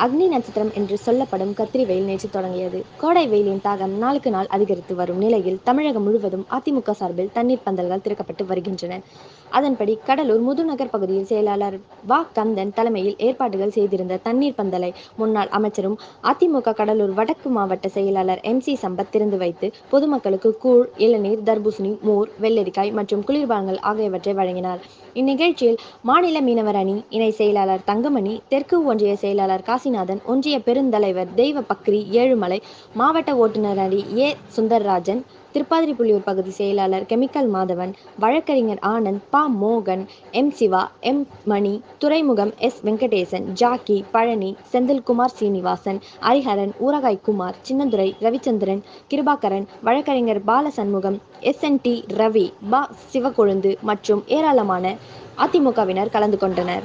அக்னி நட்சத்திரம் என்று சொல்லப்படும் கத்திரி வெயில் நேற்று தொடங்கியது. கோடை வெயிலின் தாகம் நாளுக்கு நாள் அதிகரித்து வரும் நிலையில் தமிழகம் முழுவதும் அதிமுக சார்பில் தண்ணீர் பந்தல்கள் திறக்கப்பட்டு வருகின்றன. அதன்படி கடலூர் முதுநகர் பகுதியில் செயலாளர் வ. கந்தன் தலைமையில் ஏற்பாடுகள் செய்திருந்த தண்ணீர் பந்தலை முன்னாள் அமைச்சரும் அதிமுக கடலூர் வடக்கு மாவட்ட செயலாளர் MC சம்பத் திறந்து வைத்து பொதுமக்களுக்கு கூழ், இளநீர், தர்பூசணி, மோர், வெள்ளரிக்காய் மற்றும் குளிர்பானங்கள் ஆகியவற்றை வழங்கினார். இந்நிகழ்ச்சியில் மாநில மீனவர் அணி இணை செயலாளர் தங்கமணி, தெற்கு ஒன்றிய செயலாளர் காசிநாதன், ஒன்றிய பெருந்தலைவர் தெய்வபக்ரி ஏழுமலை, மாவட்ட ஓட்டுநர் அணி ஏ. சுந்தர்ராஜன், திருப்பாதிரிப்புலியூர் பகுதி செயலாளர் கெமிக்கல் மாதவன், வழக்கறிஞர் ஆனந்த், ப. மோகன், M. சிவா, M. மணி, துறைமுகம் S. வெங்கடேசன், ஜாக்கி, பழனி, செந்தில்குமார் சீனிவாசன், ஹரிஹரன், ஊரகாய் குமார், சின்னதுரை, ரவிச்சந்திரன், கிருபாகரன், வழக்கறிஞர் பாலசண்முகம், SNT ரவி, ப. சிவக்கொழுந்து மற்றும் ஏராளமான அதிமுகவினர் கலந்து கொண்டனர்.